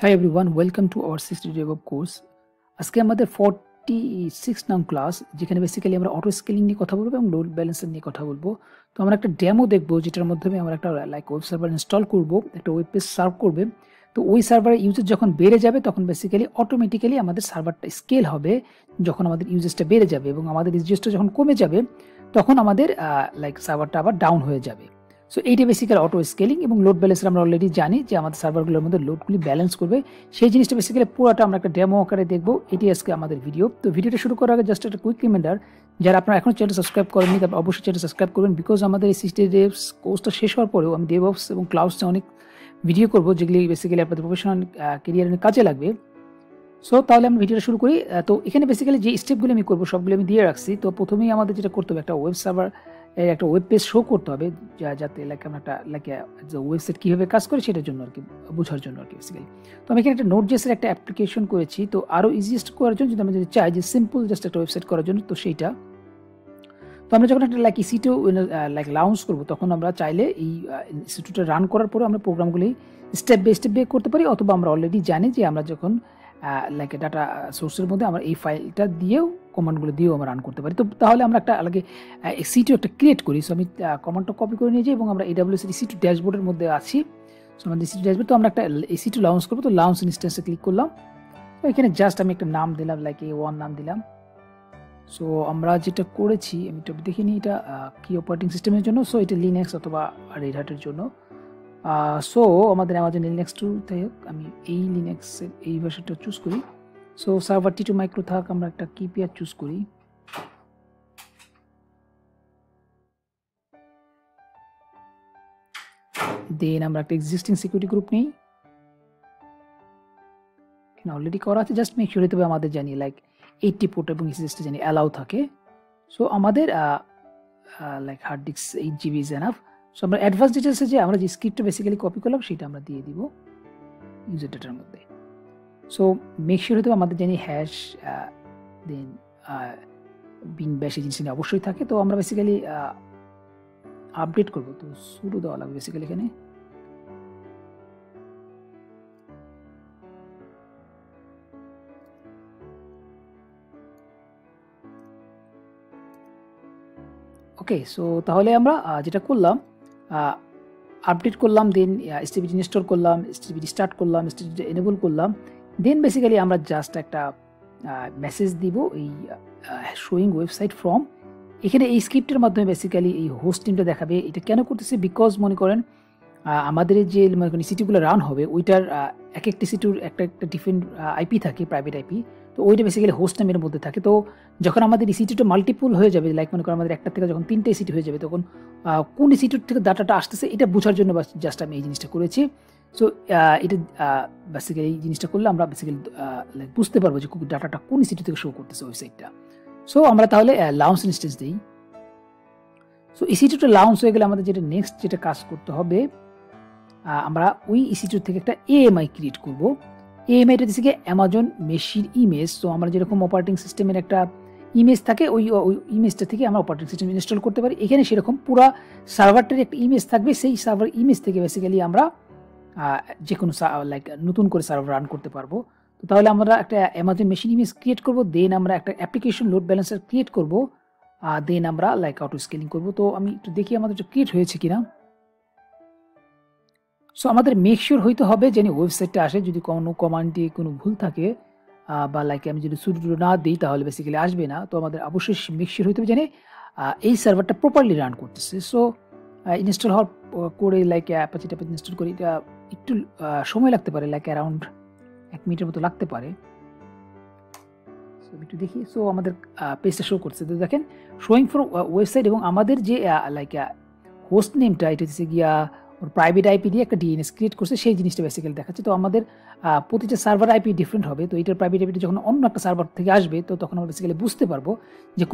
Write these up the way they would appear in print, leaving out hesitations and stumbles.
Hi everyone, welcome to our 60 day web course. আজকে আমাদের 46 নং ক্লাস, যেখানে বেসিক্যালি আমরা অটো স্কেলিং নিয়ে কথা বলবো এবং লোড ব্যালেন্সার নিয়ে কথা বলবো। তো আমরা একটা ডেমো দেখবো, যেটার মাধ্যমে আমরা একটা ওয়েব সার্ভার ইনস্টল করব, একটা ওয়েব পেজ সার্ভ করবে। তো ওই সার্ভারের ইউজেজ যখন বেড়ে যাবে, তখন বেসিক্যালি অটোমেটিক্যালি আমাদের সার্ভারটা স্কেল হবে। যখন আমাদের ইউজেজটা বেড়ে যাবে এবং আমাদের ইউজেজটা যখন কমে যাবে, তখন আমাদের সার্ভারটা আবার ডাউন হয়ে যাবে। সো এইটা বেসিক্যালি অটো স্কেলিং এবং লোড ব্যালেন্সার আমরা অলরেডি জানি যে আমাদের সার্ভারগুলোর মধ্যে লোডগুলি ব্যালেন্স করবে। সেই জিনিসটা বেসিক্যালি পুরোটা আমরা একটা ডেমো আকারে দেখবো। এটি আজকে আমাদের ভিডিও। তো ভিডিওটা শুরু করার আগে জাস্ট একটা কুইক রিমাইন্ডার, যারা আপনারা এখনো চ্যানেল সাবস্ক্রাইব করেননি তারপর অবশ্যই চ্যানেল সাবস্ক্রাইব করবেন, বিকজ আমাদের এই 60 ডেভস কোর্সটা শেষ হওয়ার পরেও আমি ডেভঅপস এবং ক্লাউডসে অনেক ভিডিও করবো, যেগুলি বেসিক্যালি আপনাদের প্রফেশনাল কেরিয়ারের কাজে লাগবে। সো তাহলে আমি ভিডিওটা শুরু করি। তো এখানে বেসিক্যালি যে স্টেপগুলো আমি করবো সবগুলো আমি দিয়ে রাখছি। তো প্রথমেই আমাদের যেটা করতে হবে, একটা ওয়েব সার্ভার একটা ওয়েব পেজ শো করতে হবে, যাতে আমরা একটা ওয়েবসাইট কীভাবে কাজ করে সেটার জন্য আর কি, বোঝার জন্য আর কি বেসিক্যালি। তো আমি এখানে একটা নোটজেসের একটা অ্যাপ্লিকেশন করেছি। তো আরও ইজিয়েস্ট করার জন্য যদি আমরা যদি চাই যে সিম্পল জাস্ট একটা ওয়েবসাইট করার জন্য, তো সেইটা তো আমরা যখন একটা ইসি2 লঞ্চ করবো, তখন আমরা চাইলে এই ইসি2টা রান করার পরে আমরা প্রোগ্রামগুলি স্টেপ বাই স্টেপ করতে পারি, অথবা আমরা অলরেডি জানি যে আমরা যখন ডাটা সোর্সের মধ্যে আমরা এই ফাইলটা দিয়েও কমান্ডগুলো দিয়েও আমরা রান করতে পারি। তো তাহলে আমরা একটা আলাদা সি2 একটা ক্রিয়েট করি। সো আমি কমান্ডটা কপি করে নিয়ে যাই এবং আমরা AWS এর সি2 ড্যাশবোর্ডের মধ্যে আছি। সো আমাদের সি2 ড্যাশবোর্ড, তো আমরা একটা সি2 লঞ্চ করবো। তো লঞ্চ ইনস্ট্যান্সে ক্লিক করলাম। তো এখানে জাস্ট আমি একটা নাম দিলাম, A1 নাম দিলাম। সো আমরা যেটা করেছি, আমি এটা দেখিনি এটা কি অপারেটিং সিস্টেমের জন্য। সো এটা লিনাক্স অথবা রেড হ্যাটের জন্য। সো আমাদের অ্যামাজন লিনাক্স 2 তাই আমি এই লিনাক্সের এই ভার্সনটা চুজ করি। সো সার্ভার T2 মাইক্রো থাক, আমরা একটা কিপিআর চুজ করি। দেন আমরা একটা এক্সিস্টিং সিকিউরিটি গ্রুপ নিই, এখানে অলরেডি করা আছে। জাস্ট মেক শিওর হতে হবে আমাদের জানি 80 পোর্ট এবং এসএসডি জানি অ্যালাউ থাকে। সো আমাদের hard disk 8 GB is enough. So আমরা অ্যাডভান্স ডিটেলসে যে আমরা যে স্ক্রিপ্টটা বেসিক্যালি কপি করলাম সেটা আমরা দিয়ে দিব ইউজার ডাটার মধ্যে। সো মেক শিওর হতে হবে আমাদের জানি হ্যাশ দেন বিন ব্যাশ এই জিনিস অবশ্যই থাকে। তো আমরা বেসিক্যালি আপডেট করবো, তো শুরু দেওয়া লাগবে বেসিক্যালি এখানে। ওকে, সো তাহলে আমরা যেটা করলাম, আপডেট করলাম, দেন এসটিবিটি ইনস্টল করলাম, এসটিবিটি স্টার্ট করলাম, এসটিবিটি এনেবল করলাম। দেন বেসিক্যালি আমরা জাস্ট একটা মেসেজ দিব, এই শোয়িং ওয়েবসাইট ফ্রম। এখানে এই স্ক্রিপ্টের মাধ্যমে বেসিক্যালি এই হোস্ট টিমটা দেখাবে। এটা কেন করতেছে, বিকজ মনে করেন আমাদের যে সিটিগুলো রান হবে, ওইটার এক একটা সিটির একটা একটা ডিফারেন্ট আইপি থাকে, প্রাইভেট আইপি। তো ওইটা বেসিক্যালি হোস্ট নেমের মধ্যে থাকে। তো যখন আমাদের ইসিটিটা মাল্টিপুল হয়ে যাবে, মনে করেন আমাদের একটা থেকে যখন 3টে ইসিটি হয়ে যাবে, তখন কোন ইসিটির থেকে ডাটাটা আসতেছে এটা বোঝার জন্য জাস্ট আমি এই জিনিসটা করেছি। সো এটা বেসিক্যালি এই জিনিসটা করলে আমরা বেসিক্যালি বুঝতে পারবো যে ডাটাটা কোন ইসিটি থেকে শো করতেছে ওয়েবসাইটটা। সো আমরা তাহলে লঞ্চ ইনস্টেন্স দিই। সো ইসিটিটা লঞ্চ হয়ে গেলে আমাদের যেটা নেক্সট যেটা কাজ করতে হবে, আমরা ওই ইসি2 থেকে একটা AMI ক্রিয়েট করব। AMIটা দিচ্ছে কি অ্যামাজন মেশিন ইমেজ। তো আমরা যেরকম অপারেটিং সিস্টেমের একটা ইমেজ থাকে, ওই ইমেজটা থেকে আমরা অপারেটিং সিস্টেম ইনস্টল করতে পারি। এখানে সেরকম পুরো সার্ভারটার একটা ইমেজ থাকবে, সেই সার্ভার ইমেজ থেকে বেসিক্যালি আমরা যে কোনো নতুন করে সার্ভার রান করতে পারবো। তো তাহলে আমরা একটা অ্যামাজন মেশিন ইমেজ ক্রিয়েট করব, দেন আমরা একটা অ্যাপ্লিকেশন লোড ব্যালেন্সার ক্রিয়েট করব, দেন আমরা অটো স্কেলিং করব। তো আমি একটু দেখি আমাদের ক্রিয়েট হয়েছে কিনা। সো আমাদের মেক শিওর হইতে হবে যেন ওয়েবসাইটটা আসে। যদি কোনো কমান্ডে কোনো ভুল থাকে বা আমি যদি সুডো না দিই, তাহলে বেসিক্যালি আসবে না। তো আমাদের অবশ্যই মেক শিওর হইতে হবে যেন এই সার্ভারটা প্রপারলি রান করতেছে। সো ইনস্টল হওয়ার করে অ্যাপাচি ইনস্টল করি, এটা একটু সময় লাগতে পারে, অ্যারাউন্ড 1 মিনিটের মতো লাগতে পারে। সো একটু দেখি। সো আমাদের পেজটা শো করছে, তো দেখেন শোয়িং ফর ওয়েবসাইট, এবং আমাদের যে হোস্ট নেমটা এটা হচ্ছে গিয়া ওর প্রাইভেট আইপি দিয়ে একটা ডিএনএস ক্রিয়েট করছে, সেই জিনিসটা বেসিক্যালি দেখাচ্ছে। তো আমাদের প্রতিটা সার্ভার আইপি ডিফারেন্ট হবে। তো এটার প্রাইভেট আইপিটা যখন অন্য একটা সার্ভার থেকে আসবে, তো তখন আমরা বেসিক্যালি বুঝতে পারবো যে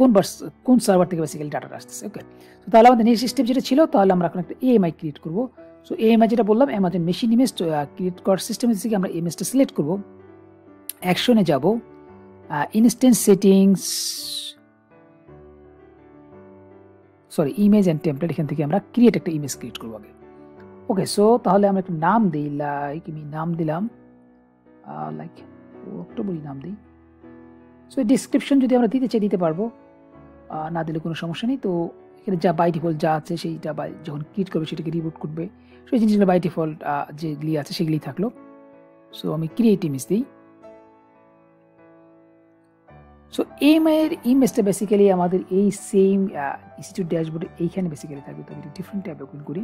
কোন সার্ভার থেকে বেসিক্যালি ডাটাটা আসতেছে। ওকে, তো তাহলে আমাদের নেক্সট স্টেপ যেটা ছিল, তাহলে আমরা এখন একটা AMI ক্রিয়েট করবো। সো AMI যেটা বললাম, অ্যামাজন মেশিন ইমেজ ক্রিয়েট করার সিস্টেম হচ্ছে কি, আমরা ইমেজটা সিলেক্ট করবো, অ্যাকশনে যাব, instance settings, image and template, এখান থেকে আমরা ক্রিয়েট একটা ইমেজ ক্রিয়েট করবো আগে। ওকে, সো তাহলে আমরা একটা নাম দিই, আমি নাম দিলাম লাইক অক্টোবরই নাম দিই। সো ডিসক্রিপশন যদি আমরা দিতে চাই দিতে পারবো, না দিলে কোনো সমস্যা নেই। তো এখানে যা বাই ডিফল্ট যা আছে সেইটা যখন ক্রিয়েট করবে সেটাকে রিবুট করবে, সেই জিনিসগুলো বাই ডিফল্ট যেগুলি আছে সেগুলি থাকলো। সো আমি ক্রিয়েট ইমেজ দিই। সো এর ইমেজটা বেসিক্যালি আমাদের এই সেম EC2 ড্যাশবোর্ডে এইখানে বেসিক্যালি থাকবে। তো আমি ডিফারেন্ট ট্যাবে ওপেন করি।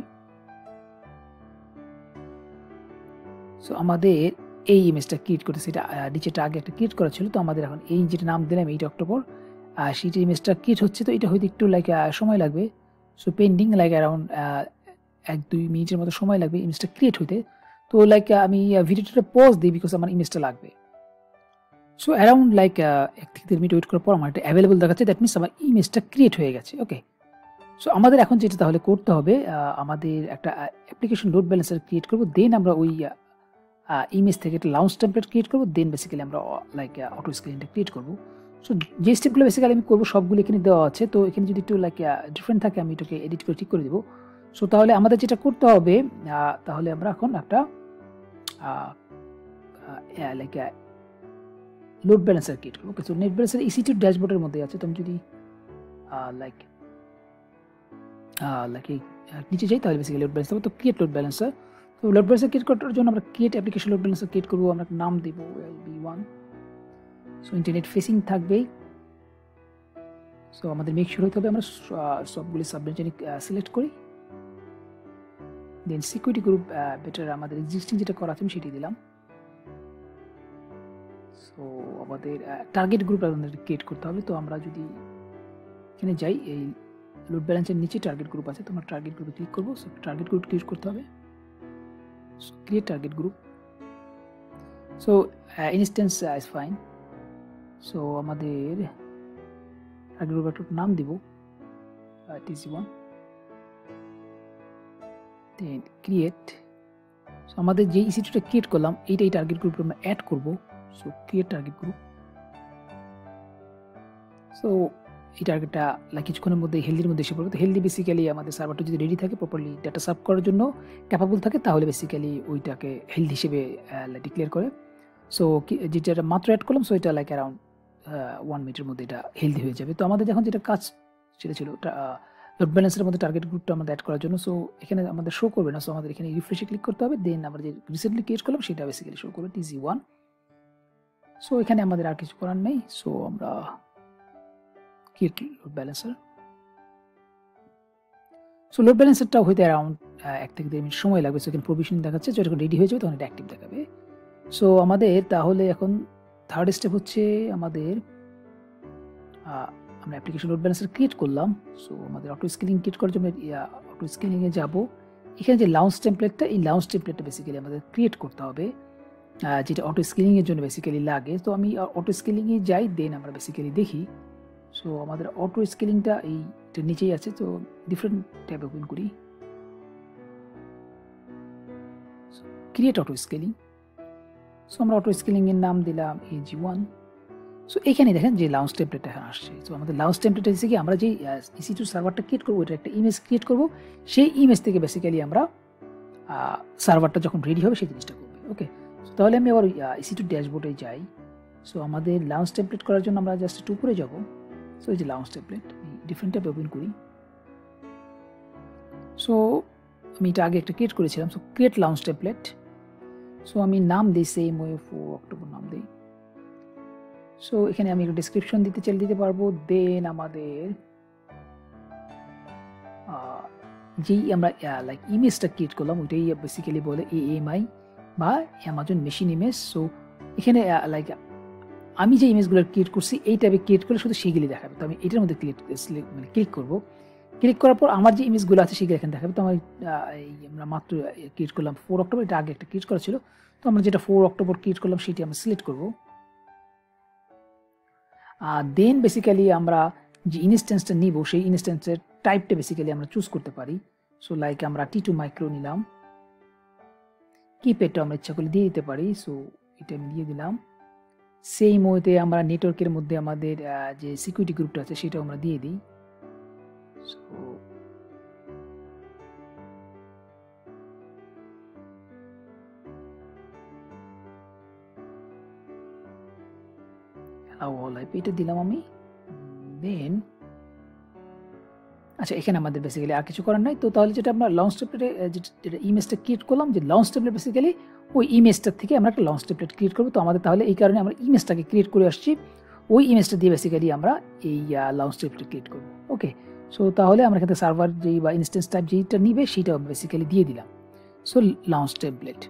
সো আমাদের এই ইমেজটা ক্রিয়েট করতে সেটা নিচেটা আগে একটা ক্রিয়েট করা ছিল। তো আমাদের এখন এই যেটা নাম দিলাম 8 অক্টোবর, সেটা ইমেজটা ক্রিয়েট হচ্ছে। তো এটা হয়তো একটু লাইক সময় লাগবে। সো পেন্ডিং লাইক অ্যারাউন্ড 1-2 মিনিটের মতো সময় লাগবে ইমেজটা ক্রিয়েট হইতে। তো লাইক আমি ভিডিওটা পজ দিই বিকজ আমার ইমেজটা লাগবে। সো অ্যারাউন্ড লাইক 1 থেকে 1.5 মিনিট ওয়েট করার পর আমার এটা অ্যাভেলেবল দেখাচ্ছে। দ্যাট মিনস আমার ইমেজটা ক্রিয়েট হয়ে গেছে। ওকে, সো আমাদের এখন যেটা তাহলে করতে হবে, আমাদের একটা অ্যাপ্লিকেশন লোড ব্যালেন্সার ক্রিয়েট করবো। দেন আমরা ওই ইমেজ থেকে একটা লাউঞ্জ টেমপ্লেট ক্রিয়েট করবো। দেন বেসিক্যালি আমরা লাইক অটো স্ক্রিনটা ক্রিয়েট করবো। সো যে স্টেপগুলো বেসিক্যালি আমি করবো সবগুলো এখানে দেওয়া আছে। তো এখানে যদি একটু লাইক ডিফারেন্ট থাকে আমি এটাকে এডিট করে ঠিক করে দেবো। সো তাহলে আমাদের যেটা করতে হবে, তাহলে আমরা এখন একটা লাইক লোড ব্যালেন্সার ক্রিয়েট করবো। ওকে, সো নেট ব্যালেন্সার EC2 ড্যাশবোর্ডের মধ্যে আছে। তো আমি যদি লাইক নিচে যাই তাহলে বেসিক্যালি লোড ব্যালেন্সার। তো ক্রিয়েট লোড ব্যালেন্সার। তো লোড ব্যালেন্সার ক্রিয়েট করার জন্য আমরা create application load balancer create করবো। আমরা নাম দেব LB1। সো ইন্টারনেট ফেসিং থাকবেই। সো আমাদের মেক শিওর হতে হবে আমরা সবগুলি সাবনেট সিলেক্ট করি। দেন সিকিউরিটি গ্রুপ বেটার আমাদের এক্সিস্টিং যেটা করা আছে আমি সেটি দিলাম। সো আমাদের টার্গেট গ্রুপ আমাদের ক্রিয়েট করতে হবে। তো আমরা যদি এখানে যাই, এই লোড ব্যালেন্সের নিচে টার্গেট গ্রুপ আছে। তো আমরা টার্গেট গ্রুপে ক্লিক করবো। সো টার্গেট গ্রুপ ক্রিয়েট করতে হবে। So create target group. So instance is fine. So আমাদের টার্গেট গ্রুপ একটা নাম দিব TC1। দেন ক্রিয়েট। সো আমাদের যে EC2টা ক্রিয়েট করলাম এইটা এই টার্গেট গ্রুপে আমরা অ্যাড করব। So create target group. So এই টার্গেটটা লাইক কিছুক্ষণের মধ্যে হেলদির মধ্যে এসে পড়বে। তো হেলদি বেসিক্যালি আমাদের সার্ভারটা যদি রেডি থাকে, প্রপারলি ডাটা সার্ভ করার জন্য ক্যাপাবল থাকে, তাহলে বেসিক্যালি ওইটাকে হেলদি হিসেবে ডিক্লেয়ার করে। সো যেটা মাত্র অ্যাড করলাম, সো এটা লাইক অ্যারাউন্ড 1 মিনিটের মধ্যে এটা হেলদি হয়ে যাবে। তো আমাদের যখন যেটা কাজ সেটা ছিল লোড ব্যালেন্সের মধ্যে টার্গেট গ্রুপটা আমাদের অ্যাড করার জন্য। সো এখানে আমাদের শো করবে না। সো আমাদের এখানে রিফ্রেশে ক্লিক করতে হবে। দেন আমরা যে রিসেন্টলি ক্রিয়েট করলাম সেটা বেসিক্যালি শো করবে TC1। সো এখানে আমাদের আর কিছু করার নেই। সো আমরা create load balancer. So load ব্যালেন্সারটাও হইতে অ্যারাউন্ড 1 থেকে 1.5 মিনিট সময় লাগবে। সো এখানে প্রভিশন দেখাচ্ছে, যখন রেডি হয়ে যাবে তখন এটা অ্যাক্টিভ দেখাবে। সো আমাদের তাহলে এখন থার্ড স্টেপ হচ্ছে আমাদের আমরা অ্যাপ্লিকেশন লোড ব্যালেন্সার ক্রিয়েট করলাম। সো আমাদের অটো স্কেলিং ক্রিয়েট করার জন্য অটো স্কেলিংয়ে যাব। এখানে যে লাউঞ্জ টেমপ্লেটটা, এই লাউঞ্জ টেমপ্লেটটা বেসিক্যালি আমাদের ক্রিয়েট করতে হবে, যেটা অটো স্কেলিংয়ের জন্য বেসিক্যালি লাগে। তো আমি অটো স্কেলিংয়ে যাই। দেন আমরা বেসিক্যালি দেখি। সো আমাদের অটো স্কেলিংটা এইটা নিচেই আছে। তো ডিফারেন্ট ট্যাব ওপেন করি। Create auto scaling. সো আমরা অটো স্কেলিংয়ের নাম দিলাম AG1। সো এখানে দেখেন যে লাউঞ্জ টেমপ্লেটটা এখানে আসছে। সো আমাদের লাউঞ্জ টেমপ্লেট হচ্ছে কি, আমরা যে EC2 সার্ভারটা ক্রিয়েট করবো, এটা একটা ইমেজ ক্রিয়েট করবো। সেই ইমেজ থেকে বেসিক্যালি আমরা সার্ভারটা যখন রেডি হবে সেই জিনিসটা করবে। ওকে, তাহলে আমি আবার EC2 ড্যাশবোর্ডে যাই। সো আমাদের লাউঞ্জ টেমপ্লেট করার জন্য আমরা জাস্ট একটু উপরে যাবো। সো এই যে lounge template, different tab open করি। সো আমি এটা আগে একটা ক্রিয়েট করেছিলাম। So create lounge template. So আমি নাম দিই সেম ওয়ে 4 অক্টোবর নাম দিই। সো এখানে আমি একটা ডিসক্রিপশন দিতে চাইলে দিতে পারবো। দেন আমাদের যেই আমরা লাইক ইমেজটা ক্রিয়েট করলাম ওইটাই বেসিক্যালি বলে AMI বা অ্যামাজন মেশিন ইমেজ। সো এখানে লাইক আমি যে ইমেজগুলো ক্রিয়েট করছি এই টাইপে ক্রিয়েট করলে শুধু সেইগুলি দেখাবে। তো আমি এটার মধ্যে ক্লিক করবো। ক্লিক করার পর আমার যে ইমেজগুলো আছে সেগুলো এখানে দেখাবে। তো আমার আমরা মাত্র ক্রিয়েট করলাম 4 অক্টোবর, এটা আগে একটা ক্রিয়েট করা ছিল। তো আমরা যেটা 4 অক্টোবর ক্রিয়েট করলাম সেটি আমরা সিলেক্ট করবো। দেন বেসিক্যালি আমরা যে ইনস্ট্যান্সটা নিব সেই ইনস্ট্যান্সের টাইপটা বেসিক্যালি আমরা চুজ করতে পারি। সো লাইক আমরা T2 মাইক্রো নিলাম। কিপ্যাডটা আমরা ইচ্ছা করলে দিয়ে দিতে পারি। সো এটা আমি দিয়ে দিলাম। সেই ওয়েতে আমরা নেটওয়ার্কের মধ্যে আমাদের যে সিকিউরিটি গ্রুপটা আছে সেটাও আমরা দিয়ে দিই। সো অল আইপি এটা দিলাম আমি। দেন আচ্ছা, এখানে আমাদের বেসিক্যালি আর কিছু করার নাই। তো তাহলে যেটা আমরা লঞ্চ টেমপ্লেটে যেটা ইমেজটা ক্রিয়েট করলাম, যে লঞ্চ টেমপ্লেট বেসিক্যালি ওই ইমেজটার থেকে আমরা একটা লঞ্চ টেমপ্লেট ক্রিয়েট করবো। তো আমাদের তাহলে এই কারণে আমরা ইমেজটাকে ক্রিয়েট করে আসছি, ওই ইমেজটা দিয়ে বেসিক্যালি আমরা এই লঞ্চ টেমপ্লেট ক্রিয়েট করবো। ওকে, সো তাহলে আমরা এখানে সার্ভার যেই বা ইনস্ট্যান্স টাইপ যেইটা নিবে সেইটা বেসিক্যালি দিয়ে দিলাম। So launch template,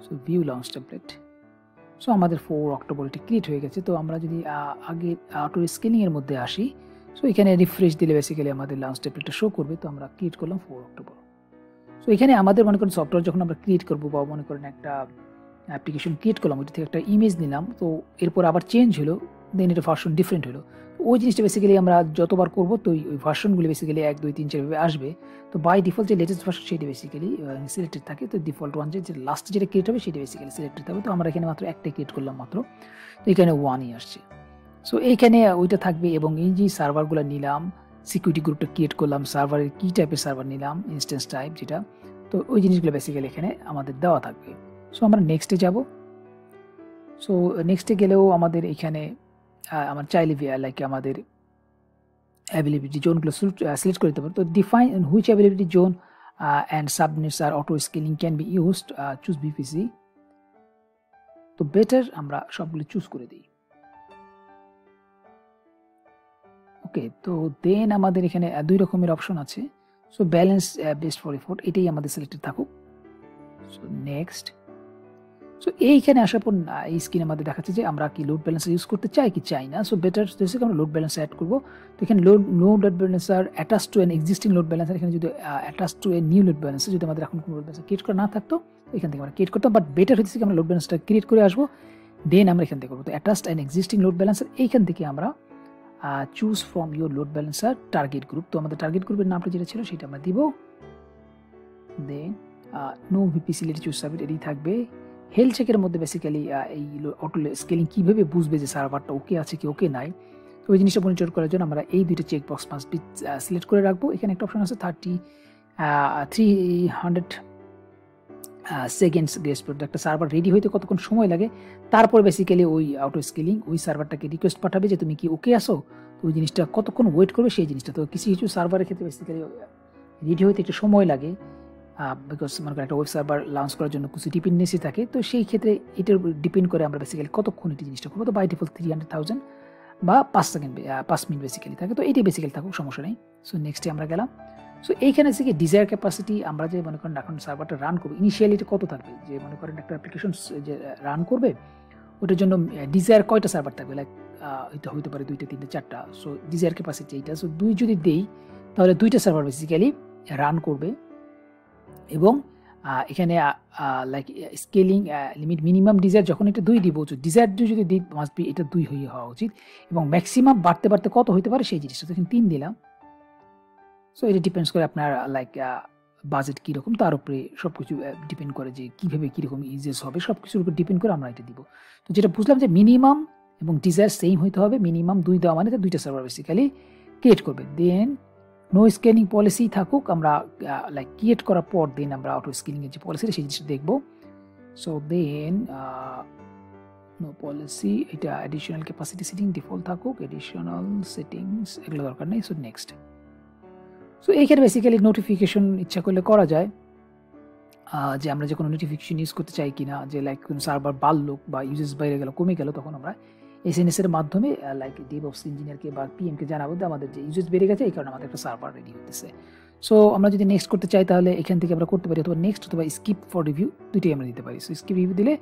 so view launch template. So আমাদের 4 অক্টোবর এটি ক্রিয়েট হয়ে গেছে। তো আমরা যদি আগে অটো স্কেলিংয়ের মধ্যে আসি, সো এখানে রিফ্রেশ দিলে বেসিক্যালি আমাদের লঞ্চ টেমপ্লেটটা শো করবে। তো আমরা ক্রিয়েট করলাম 4 অক্টোবর। সো এখানে আমাদের মনে করেন সফটওয়্যার যখন আমরা ক্রিয়েট করবো বা মনে করেন একটা অ্যাপ্লিকেশন ক্রিয়েট করলাম, ওইটা থেকে একটা ইমেজ নিলাম, তো এরপর আবার চেঞ্জ হলো, দেন এটা ভার্সন ডিফারেন্ট হলো। ওই জিনিসটা বেসিক্যালি আমরা যতবার করবো তো ওই ভার্সনগুলি বেসিক্যালি 1 2 3 4 ভাবে আসবে। তো বাই ডিফল্ট যে লেটেস্ট ভার্সন সেটা বেসিক্যালি সিলেক্টেড থাকে। তো ডিফল্ট ওয়ান যে লাস্ট যেটা ক্রিয়েট হবে সেটা বেসিক্যালি সিলেক্টেড থাকবে। তো আমরা এখানে মাত্র একটাই ক্রিয়েট করলাম মাত্র, তো এখানে 1ই আসছে। সো এইখানে ওইটা থাকবে। এবং এই যে সার্ভারগুলো নিলাম, সিকিউরিটি গ্রুপটা ক্রিয়েট করলাম, সার্ভারের কি টাইপের সার্ভার নিলাম, ইনস্ট্যান্স টাইপ যেটা, তো ওই জিনিসগুলো বেসিক্যালি এখানে আমাদের দেওয়া থাকবে। সো আমরা নেক্সটে যাব। সো নেক্সটে গেলেও আমাদের এখানে আমার চাইলে লাইক আমাদের অ্যাভেলেবিলিটি জোনগুলো সিলেক্ট করে দিতে পারবো। তো define which availability zone and subnets আর auto scaling can be used, choose VPC. তো বেটার আমরা সবগুলো চুজ করে দিই। ওকে, তো দেন আমাদের এখানে 2 রকমের অপশন আছে। So balance best for effort, এটাই আমাদের সিলেক্টেড থাকুক। So next. সো এইখানে আসার পর এই স্ক্রিনে আমাদের দেখাচ্ছে যে আমরা কি লোড ব্যালেন্সার ইউজ করতে চাই কি চাই না। সো বেটার হচ্ছে আমরা লোড ব্যালেন্সার অ্যাড করবো। তো এখানে load balancer attach to N existing load balancer, এখানে যদি attach to a new load balancer, যদি আমাদের এখন কোনো লোড ব্যালেন্সার ক্রিয়েট করা না থাকতো এখান থেকে আমরা ক্রিয়েট করতাম। বাট বেটার হচ্ছে কি আমরা লোড ব্যালেন্সটা ক্রিয়েট করে আসবো, দেন আমরা এখান থেকে করবো। তো attach an existing load balancer, এইখান থেকে আমরা choose from your load balancer target group. তো আমাদের টার্গেট গ্রুপের নামটা যেটা ছিল সেটা আমরা দিব। দেন no VPC late choose service এটাই থাকবে। হেলথ চেকের মধ্যে বেসিক্যালি এই অটো স্কেলিং কীভাবে বুঝবে যে সার্ভারটা ওকে আছে কি ওকে নাই, তো ওই জিনিসটা মনিটর করার জন্য আমরা এই 2টা check box must be select করে রাখবো। এখানে একটা অপশন আছে 300 সেকেন্ডস গ্রেস পিরিয়ড, একটা সার্ভার রেডি হইতে কতক্ষণ সময় লাগে, তারপর বেসিক্যালি ওই অটো স্কেলিং ওই সার্ভারটাকে রিকোয়েস্ট পাঠাবে যে তুমি কি ওকে আসো। তো ওই জিনিসটা কতক্ষণ ওয়েট করবে সেই জিনিসটা। তো কিছু কিছু সার্ভারের ক্ষেত্রে বেসিক্যালি রেডি হইতে একটু সময় লাগে, বিকজ মনে করেন একটা ওয়েব সার্ভার লঞ্চ করার জন্য কিছু ডিপেন্ডেন্সি থাকে। তো সেই ক্ষেত্রে এটার উপর ডিপেন্ড করে আমরা বেসিক্যালি কতক্ষণ এটি জিনিসটা করবো। তো বাই ডিফল্ট 300,000 বা 5 মিনিট বেসিক্যালি থাকে। তো এটাই বেসিক্যালি থাকুক, সমস্যা নেই। সো নেক্সটে আমরা গেলাম। সো এইখানে থেকে ডিজায়ার ক্যাপাসিটি আমরা যে মনে করেন এখন সার্ভারটা রান করবো ইনিশিয়ালি কত থাকবে, যে মনে করেন একটা অ্যাপ্লিকেশন যে রান করবে ওটার জন্য ডিজায়ার কয়টা সার্ভার থাকবে, লাইক এটা হইতে পারে 2টা 3টা 4টা। সো ডিজায়ার ক্যাপাসিটি এইটা। সো 2 যদি দেই তাহলে 2টা সার্ভার বেসিক্যালি রান করবে। এবং এখানে like scaling limit minimum desire যখন এটা 2 দিব, ডিজায়ার 2 যদি দিই মাস্ট বি এটা 2 হওয়া উচিত। এবং ম্যাক্সিমাম বাড়তে বাড়তে কত হতে পারে সেই জিনিসটা, এখানে 3 দিলাম। সো এটা ডিপেন্ডস করে আপনার লাইক বাজেট কীরকম, তার উপরে সব কিছু ডিপেন্ড করে যে কীভাবে কীরকম ইউজেস হবে, সব কিছুর উপর ডিপেন্ড করে আমরা এটা দিব। তো যেটা বুঝলাম যে মিনিমাম এবং ডিজায়ার সেম হইতে হবে। মিনিমাম 2 দেওয়া মানে 2টা সার্ভার বেসিক্যালি ক্রিয়েট করবে। দেন নো স্কেলিং পলিসি থাকুক, আমরা লাইক ক্রিয়েট করার পর দেন আমরা অটো স্কেলিংয়ের যে পলিসি সেই জিনিসটা দেখবো। সো দেন নো পলিসি, এটা অ্যাডিশনাল ক্যাপাসিটি সেটিং ডিফল্ট থাকুক, অ্যাডিশনাল সেটিংস এগুলো দরকার নেই। So next. সো এইখানে বেসিক্যালি নোটিফিকেশন ইচ্ছা করলে করা যায়, যে আমরা যে কোনো নোটিফিকেশন ইউজ করতে চাই কিনা, যে লাইক কোনো সার্ভার বাড়লো বা ইউজেস বাইরে গেল কমে গেল, তখন আমরা এসএনএস এর মাধ্যমে লাইক ডেভঅপস ইঞ্জিনিয়ারকে বা পিএমকে জানাবো যে আমাদের যে ইউজেস বেড়ে গেছে এই কারণে আমাদের একটা সার্ভার রেডি হতেছে। সো আমরা যদি নেক্সট করতে চাই তাহলে এখান থেকে আমরা করতে পারি, অথবা নেক্সট অথবা স্কিপ ফর রিভিউ দুইটাই আমরা দিতে পারি। সো স্কিপ রিভিউ দিলে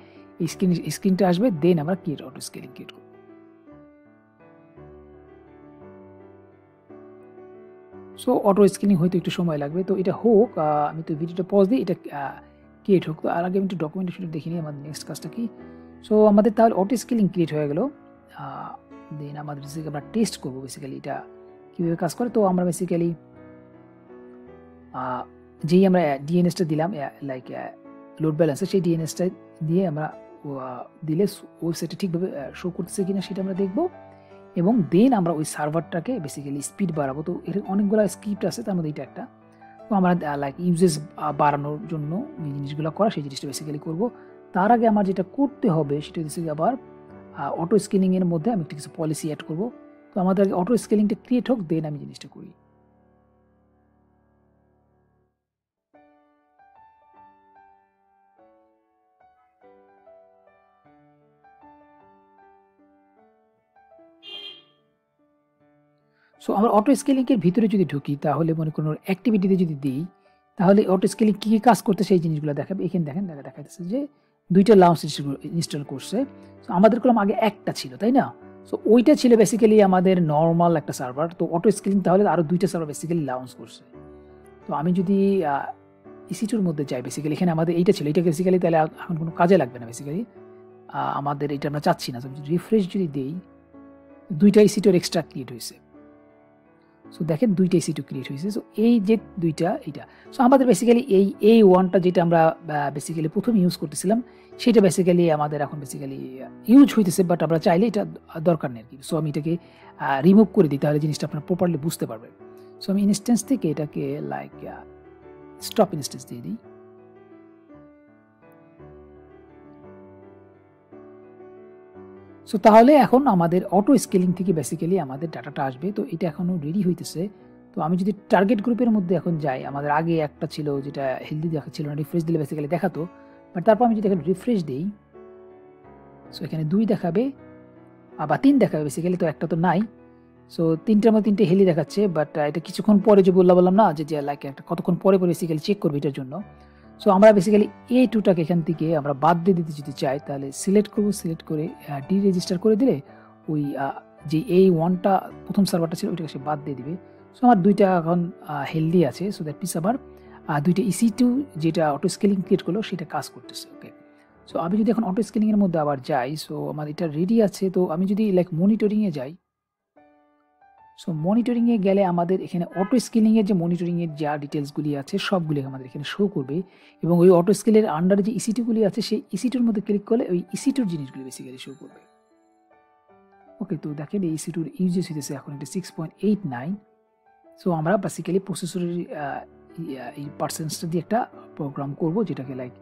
এই স্ক্রিনটা আসবে, দেন আমরা ক্রিয়েট অটো স্কেলিং ক্রিয়েট করব। সো অটো স্কেলিং হয়তো একটু সময় লাগবে, তো এটা হোক। আমি তো ভিডিওটা পজ দিই, এটা ক্রিয়েট হোক। তো আর আগে আমি একটু ডকুমেন্টেশনটা দেখে নিই আমাদের নেক্সট কাজটা কি। সো আমাদের তাহলে অটো স্কেলিং ক্রিয়েট হয়ে গেল। দেন আমাদের বেসিক্যালি আমরা টেস্ট করবো বেসিক্যালি এটা কীভাবে কাজ করে। তো আমরা বেসিক্যালি যেই আমরা ডিএনএসটা দিলাম লাইক লোড ব্যালেন্সে, সেই ডিএনএসটা দিয়ে আমরা দিলে ওয়েবসাইটে ঠিকভাবে শো করতেছে কিনা সেটা আমরা দেখব। এবং দেন আমরা ওই সার্ভারটাকে বেসিক্যালি স্পিড বাড়াবো। তো এর অনেকগুলো স্ক্রিপ্ট আছে, তার মধ্যে এটা একটা। তো আমরা লাইক ইউজেস বাড়ানোর জন্য এই জিনিসগুলো করা, সেই জিনিসটা বেসিক্যালি করবো। তার আগে আমার যেটা করতে হবে সেটা হচ্ছে আবার অটো স্কেলিংয়ের মধ্যে আমি একটা কিছু পলিসি অ্যাড করব। তো আমাদের আগে অটো স্কেলিংটা ক্রিয়েট হোক, দেন আমি জিনিসটা করি। সো আমরা অটো স্কেলিংয়ের ভিতরে যদি ঢুকি, তাহলে মনে কোনো অ্যাক্টিভিটিতে যদি দিই, তাহলে অটো স্কেলিং কী কী কাজ করতে সেই জিনিসগুলো দেখাবে। এখানে দেখেন দেখাইতেছে যে 2টা লাউঞ্জ ইনস্টল করছে। সো আমাদের কলম আগে একটা ছিল, তাই না? সো ওইটা ছিল বেসিক্যালি আমাদের নর্মাল একটা সার্ভার। তো অটো স্কেলিং তাহলে আরও 2টা সার্ভার বেসিক্যালি লাউঞ্জ করছে। তো আমি যদি EC2 এর মধ্যে যাই, বেসিক্যালি এখানে আমাদের এইটা ছিল, এটা বেসিক্যালি তাহলে এখন কোনো কাজে লাগবে না বেসিক্যালি, আমাদের এটা আমরা চাচ্ছি না। তো রিফ্রেশ যদি দিই, 2টা EC2 এক্সট্রা ক্রিয়েট হয়েছে। সো দেখেন 2টা EC2 ক্রিয়েট হয়েছে। সো এই যে 2টা এইটা, সো আমাদের বেসিক্যালি এই A1টা যেটা আমরা বেসিক্যালি প্রথম ইউজ করতেছিলাম, সেটা বেসিক্যালি আমাদের এখন বেসিক্যালি ইউজ হইতেছে, বাট আমরা চাইলে এটা দরকার নেই আর কি। সো আমি এটাকে রিমুভ করে দিই, তাহলে জিনিসটা আপনারা প্রপারলি বুঝতে পারবেন। সো আমি ইনস্ট্যান্স থেকে এটাকে লাইক স্টপ ইনস্ট্যান্স দিয়ে দিই। সো তাহলে এখন আমাদের অটো স্কেলিং থেকে বেসিক্যালি আমাদের ডাটাটা আসবে। তো এটা এখনও রেডি হইতেছে। তো আমি যদি টার্গেট গ্রুপের মধ্যে এখন যাই, আমাদের আগে একটা ছিল যেটা হেলদি দেখাচ্ছিল না, রিফ্রেশ দিলে বেসিক্যালি দেখাতো, বাট তারপর আমি যদি এখন রিফ্রেশ দিই, সো এখানে 2 দেখাবে বা 3 দেখাবে বেসিক্যালি, তো একটা তো নাই। সো 3টার মধ্যে 3টে হেলি দেখাচ্ছে, বাট এটা কিছুক্ষণ পরে যে বললাম না যে লাইক একটা কতক্ষণ পরে বেসিক্যালি চেক করবে এটার জন্য। সো আমরা বেসিক্যালি A2টাকে এখান থেকে আমরা বাদ দিয়ে দিতে যদি চাই, তাহলে সিলেক্ট করব, সিলেক্ট করে ডিরেজিস্টার করে দিলে ওই যে A1টা প্রথম সার্ভারটা ছিল ওইটাকে সে বাদ দিয়ে দিবে। সো আমার 2টা এখন হেলদি আছে। সো দ্যাট মিনস আবার 2টা EC2 যেটা অটো স্কেলিং ক্রিয়েট করলো সেটা কাজ করতেছে। ওকে, সো আমি যদি এখন অটো স্কেলিংয়ের মধ্যে আবার যাই, সো আমার এটা রেডি আছে। তো আমি যদি লাইক মনিটরিংয়ে যাই, সো মনিটরিংয়ে গেলে আমাদের এখানে অটো স্কেলিংয়ের যে মনিটরিংয়ের যা ডিটেলসগুলি আছে সবগুলি আমাদের এখানে শো করবে, এবং ওই অটো স্কেলের আন্ডারে যে EC2গুলি আছে সেই EC2-র মধ্যে ক্লিক করলে ওই EC2-র জিনিসগুলি বেসিক্যালি শো করবে। ওকে, তো দেখেন এই EC2-র ইউজেস হইতেছে এখন এটা 6.89। সো আমরা বেসিক্যালি প্রসেসরের এই পার্সেন্টেজটা দিয়ে একটা প্রোগ্রাম করব, যেটাকে লাইক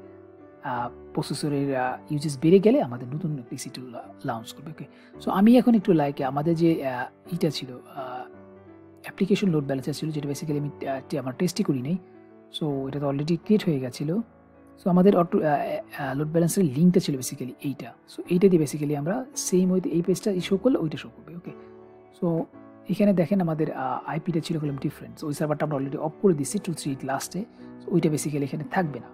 প্রসেসরের ইউজেস বেড়ে গেলে আমাদের নতুন একটা EC2 লঞ্চ করবে। ওকে, সো আমি এখন একটু লাইক আমাদের যে এটা ছিল অ্যাপ্লিকেশন লোড ব্যালেন্সার ছিল, যেটা বেসিক্যালি আমরা টেস্টই করি নাই। সো এটা তো অলরেডি ক্রিয়েট হয়ে গেছিলো। সো আমাদের অটো লোড ব্যালেন্সের লিঙ্কটা ছিল বেসিক্যালি এইটা। সো এইটা দিয়ে বেসিক্যালি আমরা সেম ওইতে এই পেজটা শো করলে ওইটা শো করবে। ওকে, সো এখানে দেখেন আমাদের আইপিটা ছিল হলাম ডিফারেন্স, ওই সার্ভারটা আমরা অলরেডি অফ করে দিচ্ছি 238 লাস্টে। সো ওইটা বেসিক্যালি এখানে থাকবে না।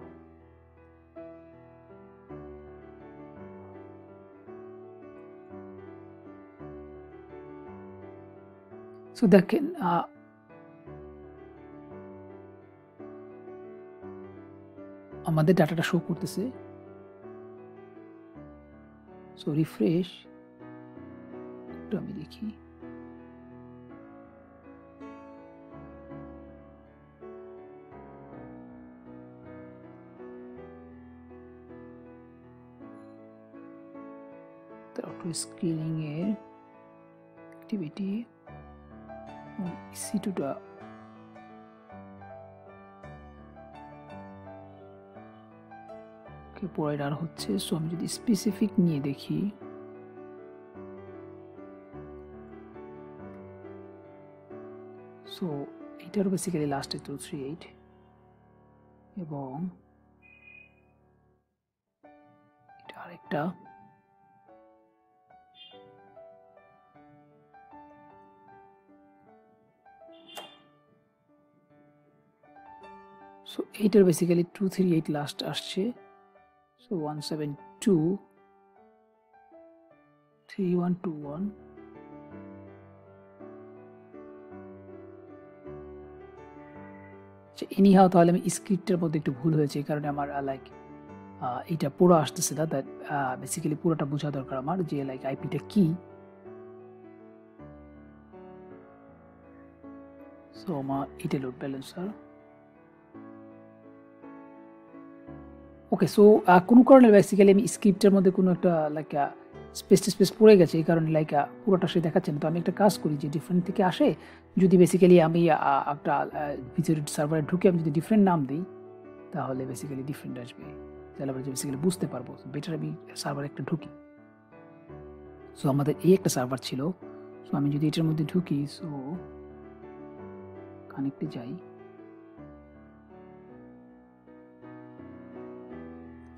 সো দেখেন আমাদের ডাটাটা শো করতেছে। সো রিফ্রেশ একটু আমি দেখি। অটো স্কেলিং এর অ্যাক্টিভিটি EC2টা প্রোভাইডার হচ্ছে। সো আমি যদি স্পেসিফিক নিয়ে দেখি, সো এটার বেসিক্যালি লাস্টে 238 এবং এটা আরেকটা। সো এইটার বেসিক্যালি 238 লাস্ট আসছে। সো 172 3121। এনিহাও তাহলে আমি স্ক্রিপ্টের মধ্যে একটু ভুল হয়েছে, এই কারণে আমার লাইক এটা পুরো আসতেছে না। দ্যাট বেসিক্যালি পুরোটা বোঝা দরকার আমার, যে লাইক আইপিটা কি। সো আমার এটা লোড ব্যালেন্সার। ওকে, সো কোনো কারণে বেসিক্যালি আমি স্ক্রিপ্টের মধ্যে কোনো একটা লাইক স্পেস পড়ে গেছে, এই কারণে লাইক পুরোটা সে দেখাচ্ছে না। তো আমি একটা কাজ করি, যে ডিফারেন্ট থেকে আসে, যদি বেসিক্যালি আমি একটা ভিতরে সার্ভারে ঢুকে আমি যদি ডিফারেন্ট নাম দিই, তাহলে বেসিক্যালি ডিফারেন্ট আসবে। তাহলে আমরা বেসিক্যালি বুঝতে পারবো। বেটার আমি সার্ভার একটা ঢুকি। সো আমাদের এই একটা সার্ভার ছিল। সো আমি যদি এটার মধ্যে ঢুকি, সো কানেক্টে যাই।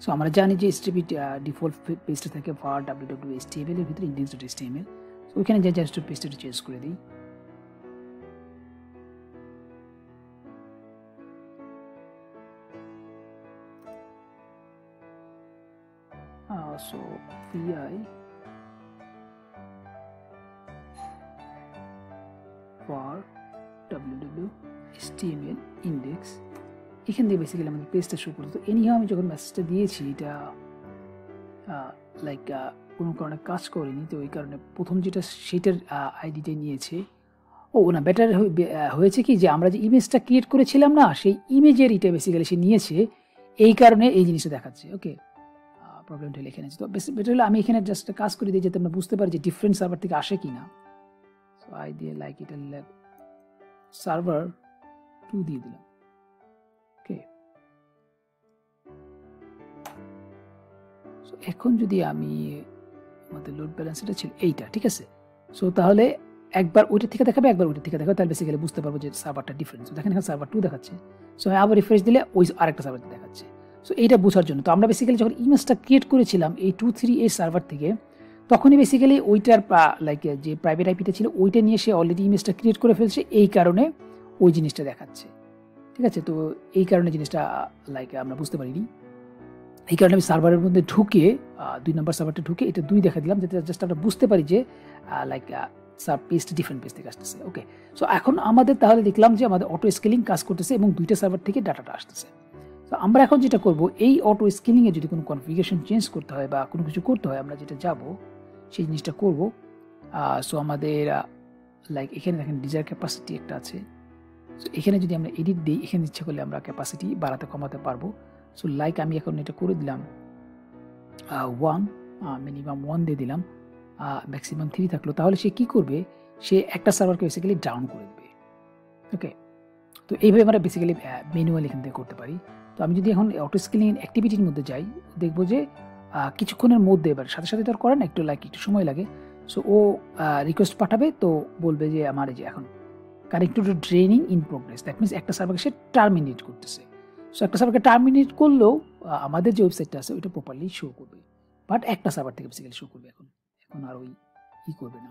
সো আমরা জানি যে HTTP ডিফল্ট পেজটা থাকে var www.html এর ভিতরে index.html। সো ওখানে যে জাস্ট পেজটা চেঞ্জ করে দিই। So vi var www.html index, এখান দিয়ে বেসিক্যালি আমাদের পেজটা শো করতো। এনিহাও আমি যখন মেসেজটা দিয়েছি এটা লাইক কোনো কারণে কাজ করেনি, তো ওই কারণে প্রথম যেটা সেটার আইডিটাই নিয়েছে। ও না, বেটার হয়েছে কি যে আমরা যে ইমেজটা ক্রিয়েট করেছিলাম না, সেই ইমেজের এটা বেসিক্যালি সে নিয়েছে, এই কারণে এই জিনিসটা দেখাচ্ছে। ওকে, প্রবলেমটা হলে এখানে তো বেটার হলো আমি এখানে জাস্ট কাজ করে দিই যাতে আমরা বুঝতে পারি যে ডিফারেন্ট সার্ভার থেকে আসে কিনা। সো আই দিয়ে লাইক এটা সার্ভার 2 দিয়ে দিলাম। ওকে, সো এখন যদি আমি আমাদের লোড ব্যালেন্সটা ছিল এইটা, ঠিক আছে। সো তাহলে একবার ওইটা থেকে দেখাবে, একবার ওইটা থেকে দেখাবে, তাহলে বেসিক্যালি বুঝতে পারবো যে সার্ভারটা ডিফারেন্স। দেখেন এখানে সার্ভার 2 দেখাচ্ছে। সো আবার রিফ্রেশ দিলে ওই আরেকটা সার্ভার দেখাচ্ছে। সো এইটা বোঝার জন্য তো আমরা বেসিক্যালি যখন ইমেজটা ক্রিয়েট করেছিলাম এই 238 সার্ভার থেকে, তখনই বেসিক্যালি ওইটার লাইক যে প্রাইভেট আইপিটা ছিল ওইটা নিয়ে সে অলরেডি ইমেজটা ক্রিয়েট করে ফেলছে, এই কারণে ওই জিনিসটা দেখাচ্ছে। ঠিক আছে, তো এই কারণে জিনিসটা লাইক আমরা বুঝতে পারিনি। এই কারণে আমি সার্ভারের মধ্যে ঢুকে 2 নম্বর সার্ভারটা ঢুকে এটা 2 দেখা দিলাম, যাতে জাস্ট আমরা বুঝতে পারি যে লাইক পেজটা ডিফারেন্ট পেজ থেকে আসতেছে। ওকে, সো এখন আমাদের তাহলে দেখলাম যে আমাদের অটো স্কেলিং কাজ করতেছে এবং 2টা সার্ভার থেকে ডাটাটা আসতেছে। তো আমরা এখন যেটা করব, এই অটো স্কেলিংয়ে যদি কোনো কনফিগারেশন চেঞ্জ করতে হয় বা কোনো কিছু করতে হয়, আমরা যেটা যাব সেই জিনিসটা করব। সো আমাদের লাইক এখানে দেখেন ডিজায়ার ক্যাপাসিটি একটা আছে। সো এখানে যদি আমরা এডিট দিই, এখানে ইচ্ছে করলে আমরা ক্যাপাসিটি বাড়াতে কমাতে পারবো। সো লাইক আমি এখন এটা করে দিলাম 1, মিনিমাম 1 দিয়ে দিলাম, ম্যাক্সিমাম 3 থাকলো। তাহলে সে কি করবে, সে একটা সার্ভারকে বেসিক্যালি ডাউন করে দেবে। ওকে, তো এইভাবে আমরা বেসিক্যালি ম্যানুয়ালি এখান থেকে করতে পারি। তো আমি যদি এখন অটো স্কেলিং অ্যাক্টিভিটির মধ্যে যাই, দেখবো যে কিছুক্ষণের মধ্যে, এবার সাথে সাথে তো আর করে না, একটু সময় লাগে। সো ও রিকোয়েস্ট পাঠাবে, তো বলবে যে আমার এই যে এখন connected to training in progress, that means একটা সার্ভারকে সে টার্মিনেট করতেছে। সো একটা সার্ভারকে টার্মিনেট করলেও আমাদের যে ওয়েবসাইটটা আছে ওইটা প্রপারলি শো করবে, বাট একটা সার্ভার থেকে বেসিক্যালি শো করবে। এখন আর ওই করবে না।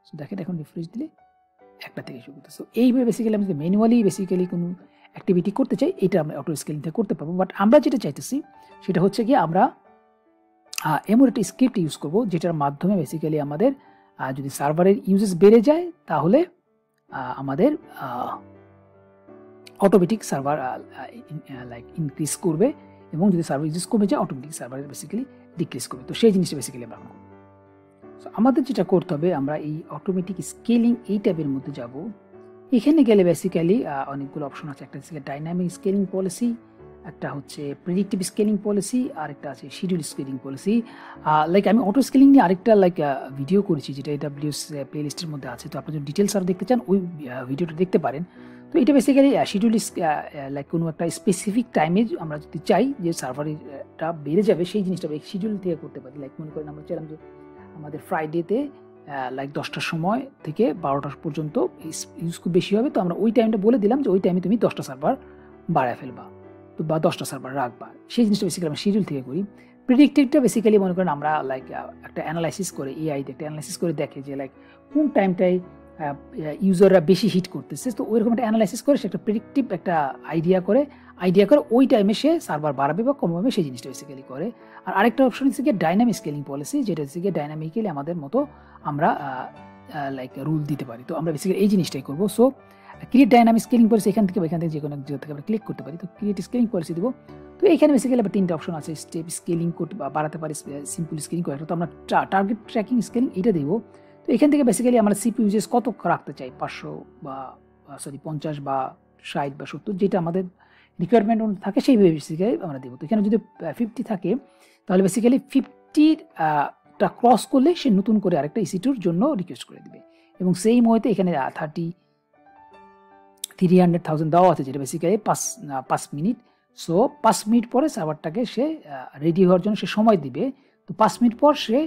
সো দেখেন এখন রিফ্রেশ দিলে একটা থেকে শো করতে। সো এইভাবে বেসিক্যালি আমি যদি ম্যানুয়ালি বেসিক্যালি কোনো অ্যাক্টিভিটি করতে চাই, এটা আমরা অটো স্কেলিং থেকে করতে পারবো। বাট আমরা যেটা চাইতেছি সেটা হচ্ছে কি, আমরা এমন একটা স্ক্রিপ্ট ইউজ করব যেটার মাধ্যমে বেসিক্যালি আমাদের যদি সার্ভারের ইউজেস বেড়ে যায়, তাহলে আমাদের অটোমেটিক সার্ভার লাইক ইনক্রিজ করবে, এবং যদি সার্ভার ইউজেস কমে যায় অটোমেটিক সার্ভারের বেসিক্যালি ডিক্রিজ করবে। তো সেই জিনিসটা বেসিক্যালি আমরা করব। সো আমাদের যেটা করতে হবে, আমরা এই অটোমেটিক স্কেলিং এই ট্যাবের মধ্যে যাব। এখানে গেলে বেসিক্যালি অনেকগুলো অপশন আছে। একটা হচ্ছে ডাইনামিক স্কেলিং পলিসি, একটা হচ্ছে প্রেডিক্টিভ স্কেলিং পলিসি, আর একটা আছে শিডিউল স্কেলিং পলিসি। লাইক আমি অটো স্কেলিং নিয়ে আরেকটা ভিডিও করেছি, যেটা AWS প্লেলিস্টের মধ্যে আছে। তো আপনি যদি ডিটেলস আরও দেখতে চান, ওই ভিডিওটা দেখতে পারেন। তো এটা বেসিক্যালি শিডিউল লাইক কোনো একটা স্পেসিফিক টাইমে আমরা যদি চাই যে সার্ভারটা বেড়ে যাবে, সেই জিনিসটা শিডিউল থেকে করতে পারি। লাইক মনে করেন আমরা চাইলাম যে আমাদের ফ্রাইডেতে লাইক 10টার সময় থেকে 12টা পর্যন্ত ইউজ খুব বেশি হবে, তো আমরা ওই টাইমটা বলে দিলাম যে ওই টাইমে তুমি 10টা সার্ভার বাড়ায় ফেলবা, তো বা 10টা সার্ভার রাখবা। সেই জিনিসটা বেসিক্যালি আমরা শিডিউল থেকে করি। প্রেডিক্টিভটা বেসিক্যালি মনে করেন আমরা লাইক একটা অ্যানালাইসিস করে, এআই একটা অ্যানালাইসিস করে দেখে যে লাইক কোন টাইমটায় ইউজাররা বেশি হিট করতেছে, তো ওইরকম একটা অ্যানালাইসিস করে সে একটা প্রেডিক্টিভ একটা আইডিয়া করে ওই টাইমে সে সার্ভার বাড়াবে বা কমাবে, সেই জিনিসটা বেসিক্যালি করে। আর আরেকটা অপশন হচ্ছে গিয়ে ডাইনামিক স্কেলিং পলিসি, যেটা হচ্ছে গিয়ে ডাইনামিক্যালি আমাদের মতো আমরা লাইক রুল দিতে পারি। তো আমরা বেসিক্যালি এই জিনিসটাই করবো। So create dynamic scaling policy, এখান থেকে যে কোনো জায়গা থেকে আমরা ক্লিক করতে পারি। তো ক্রিয়েট স্কেলিং পলিসি দিব। তো এখানে বেসিক্যালি আবার 3টা অপশন আছে, স্টেপ স্কেলিং করতে বাড়াতে পারি, সিম্পল স্কেলিং করে। তো আমরা টার্গেট ট্র্যাকিং স্কেলিং এটা দেবো। তো এখান থেকে বেসিক্যালি আমরা সিপিইউ ইউজেস কত রাখতে চাই, 500 বা 50 বা 60 বা 70, যেটা আমাদের রিকোয়ারমেন্ট থাকে সেইভাবে বেসিক্যালি আমরা দেবো। তো এখানে যদি 50 থাকে, তাহলে বেসিক্যালি 50টা ক্রস করলে সে নতুন করে আরেকটা EC2-র জন্য রিকোয়েস্ট করে দিবে। এবং সেই মুহূর্তে এখানে 300,000 দেওয়া আছে, যেটা বেসিক্যালি 5 মিনিট সো 5 মিনিট পরে সার্ভারটাকে সে রেডি হওয়ার জন্য সে সময় দিবে। তো 5 মিনিট পর সে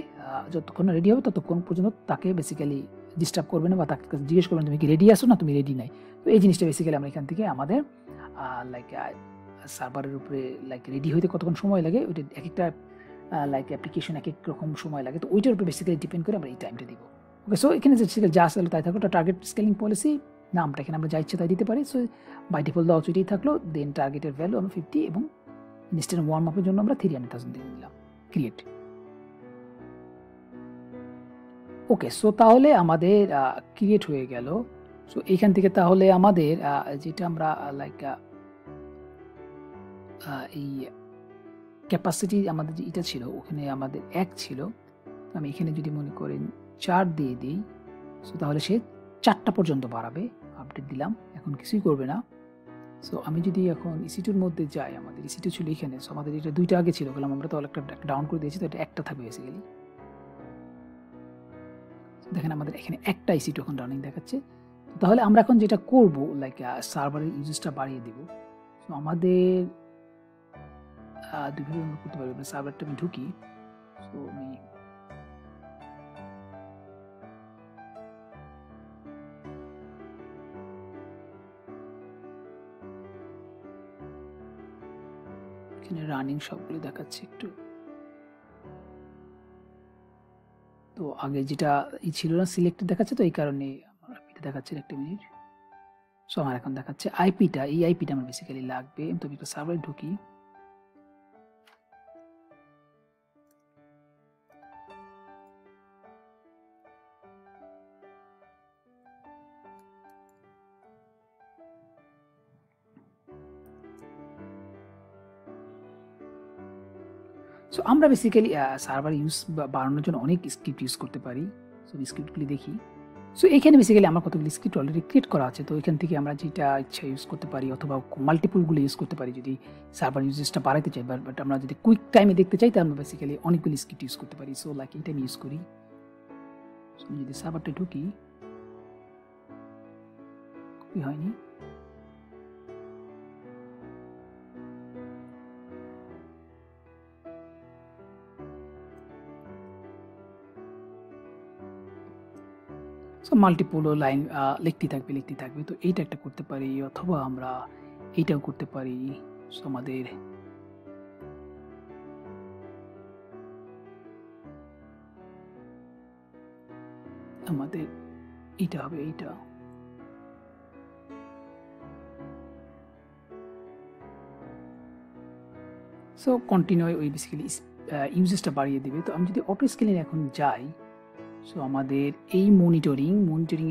যতক্ষণ না রেডি হবে ততক্ষণ পর্যন্ত তাকে বেসিক্যালি ডিস্টার্ব করবে না বা তাকে জিজ্ঞেস করবে না তুমি কি রেডি আছো না তুমি রেডি নাই। তো এই জিনিসটা বেসিক্যালি আমরা এখান থেকে আমাদের লাইক সার্ভারের উপরে লাইক রেডি হইতে কতক্ষণ সময় লাগে ওইটা একেকটা লাইক অ্যাপ্লিকেশন একেক রকম সময় লাগে। তো ওইটার উপরে বেসিক্যালি ডিপেন্ড করে আমরা এই টাইমটা দিব। ওকে, সো এখানে যা আসলে তাই থাকলো টার্গেট স্কেলিং পলিসি নামটা এখানে আমরা যা ইচ্ছে তাই দিতে পারি। সো বাই ডিফল্ট দেওয়া উচিতই থাকলো। দেন টার্গেটের ভ্যালু আমরা 50 এবং ইনস্ট্যান্ট ওয়ার্ম আপের জন্য আমরা 300,000 দিয়ে দিলাম ক্রিয়েট। ওকে, সো তাহলে আমাদের ক্রিয়েট হয়ে গেল। সো এইখান থেকে তাহলে আমাদের যেটা আমরা লাইক এই ক্যাপাসিটি আমাদের যে এটা ছিল ওখানে আমাদের 1 ছিল। আমি এখানে যদি মনে করেন 4 দিয়ে দিই, সো তাহলে সে 4টা পর্যন্ত বাড়াবে। আপডেট দিলাম, এখন কিছুই করবে না। সো আমি যদি এখন ইসি2 মধ্যে যাই, আমাদের ইসি2 ছিল এখানে। সো আমাদের এটা 2টা আগে ছিল, বললাম আমরা তো একটা ডাউন করে দিয়েছি, তো এটা একটা থাকবে বেসিক্যালি। দেখেন আমাদের এখানে একটা ইসি2 এখন রানিং দেখাচ্ছে। তাহলে আমরা এখন যেটা করব লাইক সার্ভারের ইউজেসটা বাড়িয়ে দেব। সো আমাদের দুইভাবে আমরা করতে পারবো। সার্ভারটা আমি ঢুকি, সো আমি এখানে রানিং সবগুলো দেখাচ্ছে একটু। তো আগে যেটা ছিল না সিলেক্টেড দেখাচ্ছে, তো এই কারণে আমার এটা দেখাচ্ছে। একটা মিনিট। সো আমার এখন দেখাচ্ছে আইপিটা, এই আইপিটা আমার বেসিক্যালি লাগবে। তো আমি একটা সার্ভারে ঢুকি। সো আমরা বেসিক্যালি সার্ভার ইউজ বাড়ানোর জন্য অনেক স্ক্রিপ্ট ইউজ করতে পারি। সো স্ক্রিপ্টগুলি দেখি। সো এখানে বেসিক্যালি আমার কতগুলি স্ক্রিপ্ট অলরেডি ক্রিয়েট করা আছে। তো এখান থেকে আমরা যেটা ইচ্ছা ইউজ করতে পারি, অথবা মাল্টিপলগুলো ইউজ করতে পারি যদি সার্ভার ইউজেসটা বাড়াইতে চাই। বাট আমরা যদি কুইক টাইমে দেখতে চাই, তাহলে আমরা বেসিক্যালি অনেকগুলি স্ক্রিপ্ট ইউজ করতে পারি। সো লাইক এটা আমি ইউজ করি। সো যদি সার্ভারটা ঢুকি, কপি হয়নি। সো মাল্টিপল লাইন লিখতে থাকবে। তো এইটা একটা করতে পারি, অথবা আমরা এইটাও করতে পারি। সো আমাদের এইটা হবে, এইটা। সো কন্টিনিউ ওই বেসিক্যালি ইউজেসটা বাড়িয়ে দেবে। তো আমি যদি অটো স্কেলিং এখন যাই, সো আমাদের এই মনিটরিং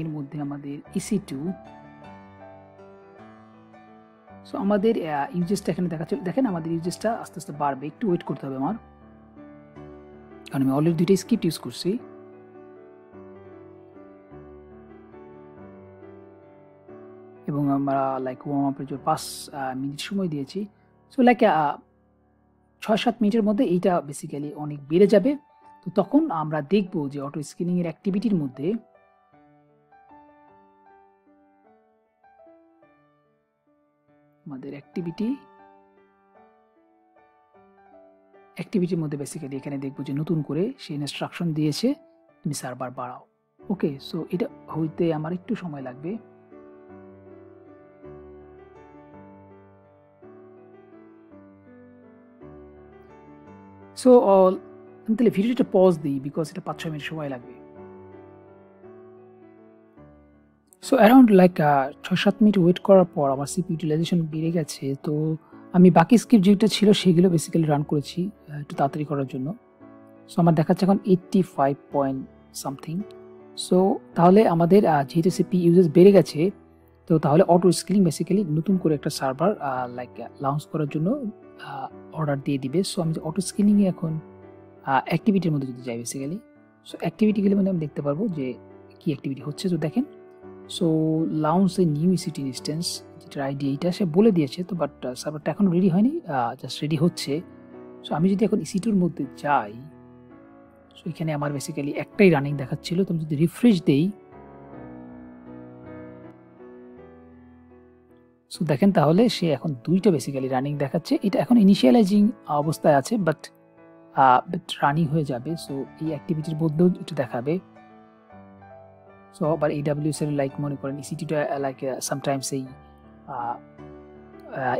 এর মধ্যে আমাদের EC2, সো আমাদের ইউজেসটা এখানে দেখাচ্ছে। দেখেন আমাদের ইউজেসটা আস্তে আস্তে বাড়বে। একটু ওয়েট করতে হবে আমার, কারণ আমি অলরেডি 2টা স্ক্রিপ্ট ইউজ করছি। এবং আমরা লাইক ওয়ার্ম আপের জন্য 5 মিনিট সময় দিয়েছি। সো লাইক 6-7 মিনিটের মধ্যে এইটা বেসিক্যালি অনেক বেড়ে যাবে। তো তখন আমরা দেখব যে অটো স্ক্রিনিং এর অ্যাক্টিভিটির মধ্যে আমাদের অ্যাক্টিভিটির মধ্যে বেসিক্যালি এখানে দেখব যে নতুন করে সে ইনস্ট্রাকশন দিয়েছে তুমি সার্ভার বাড়াও। ওকে, সো এটা হইতে আমার একটু সময় লাগবে। সো আমি তাহলে ভিডিওটা পজ দিই, বিকজ এটা 5-6 মিনিট সময় লাগবে। So around like 6-7 minute wait করার পর আমার সিপি ইউটিলাইজেশন বেড়ে গেছে। তো আমি বাকি স্ক্রিপ্ট যেটা ছিল সেগুলো বেসিক্যালি রান করেছি একটু তাড়াতাড়ি করার জন্য। সো আমার দেখাচ্ছে এখন 85 পয়েন্ট সামথিং। সো তাহলে আমাদের যেহেতু সিপি ইউজেস বেড়ে গেছে, তো তাহলে অটো স্কেলিং বেসিক্যালি নতুন করে একটা সার্ভার লাইক লঞ্চ করার জন্য অর্ডার দিয়ে দিবে। সো আমি অটো স্কেলিংয়ে এখন অ্যাক্টিভিটির মধ্যে যদি যাই বেসিক্যালি, সো অ্যাক্টিভিটিগুলি মানে আমি দেখতে পারবো যে কী অ্যাক্টিভিটি হচ্ছে। তো দেখেন, so lounge a new EC2 instance, যেটার আইডি এইটা সে বলে দিয়েছে। তো বাট সার্ভারটা এখনও রেডি হয়নি, জাস্ট রেডি হচ্ছে। সো আমি যদি এখন EC2-র মধ্যে যাই, সো এখানে আমার বেসিক্যালি একটাই রানিং দেখাচ্ছিল। তো আমি যদি রিফ্রেশ দেই, সো দেখেন তাহলে সে এখন দুইটা বেসিক্যালি রানিং দেখাচ্ছে। এটা এখন ইনিশিয়ালাইজিং অবস্থায় আছে, বাট রানিং হয়ে যাবে। সো এই অ্যাক্টিভিটির মধ্যেও এটা দেখাবে। সো আবার AWS এর লাইক মনে করেন EC2টা লাইক সামটাইমস এই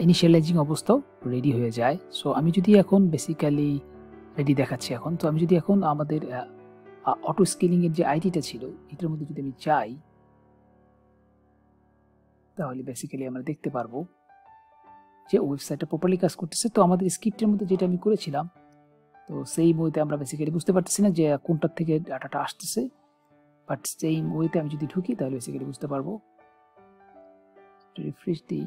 ইনিশিয়ালাইজিং অবস্থাও রেডি হয়ে যায়। সো আমি যদি এখন বেসিক্যালি রেডি দেখাচ্ছি এখন, তো আমি যদি এখন আমাদের অটো স্কেলিংয়ের যে আইডিটা ছিল এটার মধ্যে যদি আমি যাই, তাহলে বেসিক্যালি আমরা দেখতে পারবো যে ওয়েবসাইটটা প্রপারলি কাজ করতেছে। তো আমাদের স্ক্রিপ্টের মধ্যে যেটা আমি করেছিলাম, তো সেই ওয়েতে আমরা বেসিক্যালি বুঝতে পারতেছি না যে কোনটার থেকে ডাটাটা আসতেছে, বাট সেই ওয়েতে আমি যদি ঢুকি তাহলে বেসিক্যালি বুঝতে পারবো। রিফ্রেশ দিই,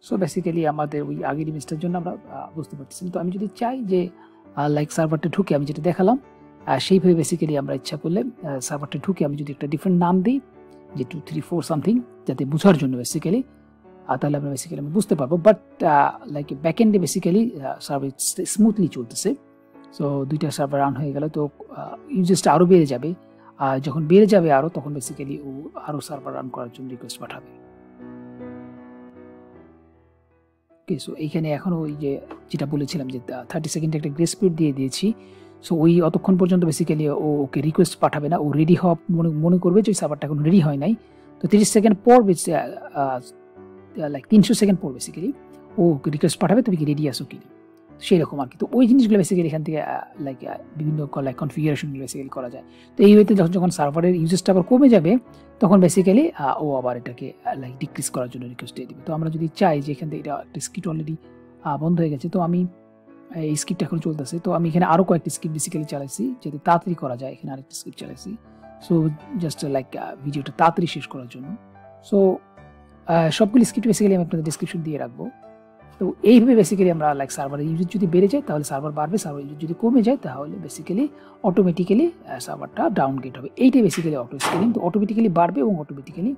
সো বেসিক্যালি আমাদের ওই আগের ইমেজটার জন্য আমরা বুঝতে পারতেছি। তো আমি যদি চাই যে লাইক সার্ভারটা ঢুকে আমি যেটা দেখালাম সেইভাবে বেসিক্যালি আমরা ইচ্ছা করলে সার্ভারটা ঢুকে আমি যদি একটা ডিফারেন্ট নাম দিই যে 2 3 4 সামথিং, যাতে বোঝার জন্য বেসিক্যালি, তাহলে আমরা বেসিক্যালি আমি বুঝতে পারবো। বাট লাইক ব্যাকএন্ডে বেসিক্যালি সার্ভার স্মুথলি চলতেছে। সো দুইটা সার্ভার রান হয়ে গেল, তো ইউজেসটা আরও বেড়ে যাবে। যখন বেড়ে যাবে আরও, তখন বেসিক্যালি ও আরও সার্ভার রান করার জন্য রিকোয়েস্ট পাঠাবে। ওকে, সো এইখানে এখন ওই যে যেটা বলেছিলাম যে 30 সেকেন্ডে একটা গ্রেস পিরিয়ড দিয়ে দিয়েছি। সো ওই অতক্ষণ পর্যন্ত বেসিক্যালি ওকে রিকোয়েস্ট পাঠাবে না, ও রেডি হওয়া মনে করবে যে ওই সার্ভারটা এখন রেডি হয় নাই। তো 30 সেকেন্ড পর লাইক 300 সেকেন্ড পর বেসিক্যালি ও রিকোয়েস্ট পাঠাবে তুমি কি রেডি আসো কিনা, সেই রকম আর কি। তো ওই জিনিসগুলো বেসিক্যালি এখান থেকে লাইক বিভিন্ন লাইক কনফিগারেশনগুলো বেসিক্যালি করা যায়। তো এই ওয়েতে যখন সার্ভারের ইউজেসটা আবার কমে যাবে, তখন বেসিক্যালি ও আবার এটাকে লাইক ডিক্রিজ করার জন্য রিকোয়েস্ট দিয়ে দিবে। তো আমরা যদি চাই যে এখান থেকে এটা একটা স্ক্রিপ্ট অলরেডি বন্ধ হয়ে গেছে, তো আমি এই স্ক্রিপ্ট এখন চলতেছে, তো আমি এখানে আরও কয়েকটি স্ক্রিপ্ট বেসিক্যালি চালাইছি যাতে তাড়াতাড়ি করা যায়। এখানে আরেকটি স্ক্রিপ্ট চালাইছি, সো জাস্ট লাইক ভিডিওটা তাড়াতাড়ি শেষ করার জন্য। সো সবগুলি স্ক্রিপ্ট বেসিক্যালি আমি আপনাদের ডিসক্রিপশন দিয়ে রাখবো। তো এইভাবে বেসিক্যালি আমরা লাইক সার্ভারের ইউজ যদি বেড়ে যায় তাহলে সার্ভার বাড়বে, সার্ভার ইউজ যদি কমে যায় তাহলে বেসিক্যালি অটোমেটিক্যালি সার্ভারটা ডাউনগ্রেড হবে। এইটাই বেসিক্যালি অটো স্কেলিং। তো অটোমেটিক্যালি বাড়বে এবং অটোমেটিক্যালি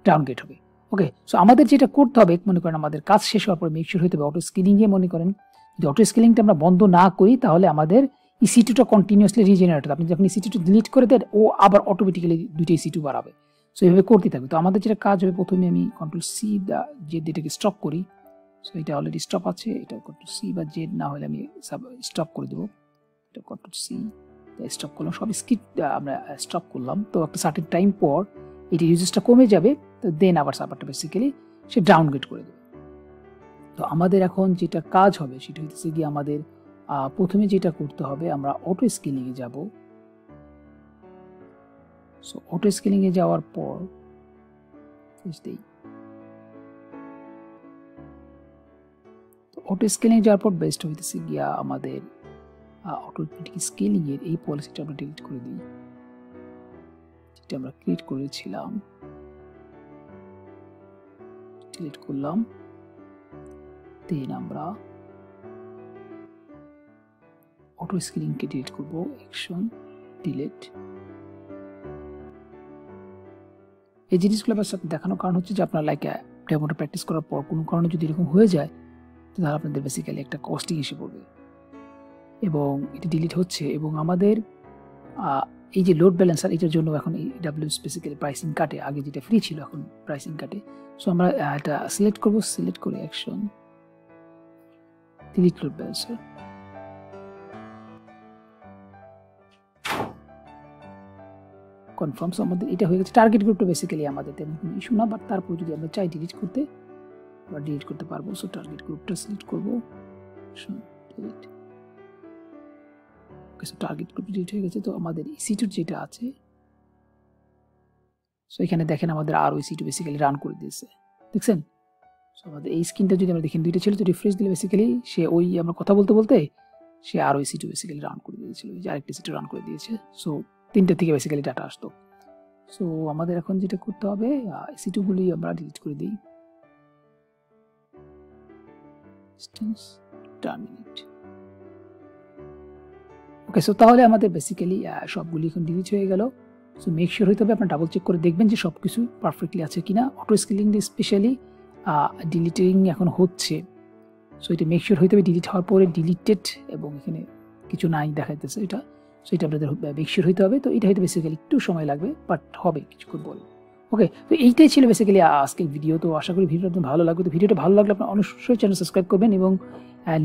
ডাউনগ্রেড হবে। ওকে, সো আমাদের যেটা করতে হবে, মনে করেন আমাদের কাজ শেষ হওয়ার পর মেক শিওর হতে হবে অটো স্কেলিংয়ে, মনে করেন যদি অটো স্কেলিংটা আমরা বন্ধ না করি তাহলে আমাদের EC2টা কন্টিনিউয়াসলি রিজেনারেট হবে। আপনি যখন EC2 ডিলিট করে দেন ও আবার অটোমেটিক্যালি দুইটা EC2 বাড়াবে। সো এইভাবে করতে থাকবে। তো আমাদের যেটা কাজ হবে, প্রথমে আমি Ctrl+C যে এটাকে স্টপ করি। সো এটা অলরেডি স্টপ আছে, এটা Ctrl+C বা Z না হলে আমি স্টপ করে দেবো। এটা Ctrl+C স্টপ করলাম, সব স্ক্রিপ্ট আমরা স্টপ করলাম। তো একটা সার্টেন টাইম পর এটি ইউজেসটা কমে যাবে, তো দেন আবার সার্ভারটা বেসিক্যালি সে ডাউনগ্রেড করে দেবে। তো আমাদের এখন যেটা কাজ হবে সেটা হচ্ছে গিয়ে আমাদের প্রথমে যেটা করতে হবে, আমরা অটো স্কেলিংয়ে যাব। সো অটো স্কেলিংয়ে যাওয়ার পর অটো স্কেলিং যাওয়ার পর বেস্ট হইতেছে গিয়া আমাদের অটোমেটিক স্কেলিং এর এই পলিসিটা আমরা ডিলিট করে দিই, যেটা আমরা ক্রিয়েট করেছিলাম। ডিলিট করলাম, দেন আমরা অটো স্কেলিংকে ডিলিট করব। Action delete. এই জিনিসগুলো আমার সাথে দেখানোর কারণ হচ্ছে যে আপনার লাইক ডেমোটা প্র্যাকটিস করার পর কোনো কারণে যদি এরকম হয়ে যায় তাহলে আপনাদের বেসিক্যালি একটা কস্টিং এসে পড়বে এবং এটি ডিলিট হচ্ছে। এবং আমাদের এই যে লোড ব্যালেন্সার, এটার জন্য এখন AWS বেসিক্যালি প্রাইসিং কাটে, আগে যেটা ফ্রি ছিল এখন প্রাইসিং কাটে। সো আমরা এটা সিলেক্ট করব, সিলেক্ট করে action delete load balancer. Confirm. So আমাদের এটা হয়ে গেছে। টার্গেট গ্রুপটা বেসিক্যালি আমাদের তেমন কোনো ইস্যু না, বাট তারপর যদি আমরা চাই ডিলিট করতে বা ডিলিট করতে পারবো। সো টার্গেট গ্রুপটা সিলেক্ট করব, ডিলিট। ওকে, সো টার্গেট গ্রুপ ডিলিট হয়ে গেছে। তো আমাদের EC2 যেটা আছে, সো এখানে দেখেন আমাদের আর EC2 বেসিক্যালি রান করে দিয়েছে, দেখছেন? সো আমাদের এই স্ক্রিনটা যদি আমরা দেখেন দুইটা ছিল, তো রিফ্রেশ দিলে বেসিক্যালি সে ওই আমরা কথা বলতে বলতে সে আর EC2 বেসিক্যালি রান করে দিয়েছিল, যে আরেকটা EC2 রান করে দিয়েছে। সো তিনটা থেকে বেসিক্যালি ডাটা আসতো। সো আমাদের এখন যেটা করতে হবে, EC2 গুলি আমরা ডিলিট করে দিই। টার্মিনেট। ওকে, সো তাহলে আমাদের বেসিক্যালি সবগুলি এখন ডিলিট হয়ে গেল। সো মেক শিওর হইতে হবে আপনার ডাবল চেক করে দেখবেন যে সব কিছু পারফেক্টলি আছে কিনা। অটো স্কেলিং স্পেশালি ডিলিটিং এখন হচ্ছে, সো এটা মেক শিওর হইতে হবে ডিলিট হওয়ার পরে ডিলিটেড এবং এখানে কিছু নাই দেখাইতেছে এটা। সো এটা আপনাদের বেশির হইতে হবে। তো এটা হয়তো বেসিক্যালি একটু সময় লাগবে, বাট হবে কিছুক্ষণ পরে। ওকে, তো এইটাই ছিল বেসিক্যালি আজকের ভিডিও। তো আশা করি ভিডিওটা আপনার ভালো লাগবে। তো ভিডিওটা ভালো লাগলে আপনার অবশ্যই চ্যানেল সাবস্ক্রাইব করবেন, এবং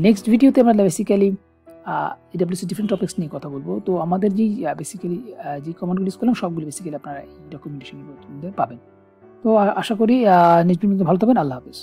নেক্সট ভিডিওতে আমরা বেসিক্যালি AWS ডিফারেন্ট টপিক্স নিয়ে কথা বলবো। তো আমাদের যেই বেসিক্যালি যে কমান্ডগুলো ইউজ করলাম সবগুলো বেসিক্যালি আপনারা এই ডকুমেন্টেশনের মধ্যে পাবেন। তো আশা করি নেক্সট ভিডিওতে ভালো থাকবেন। আল্লাহ হাফেজ।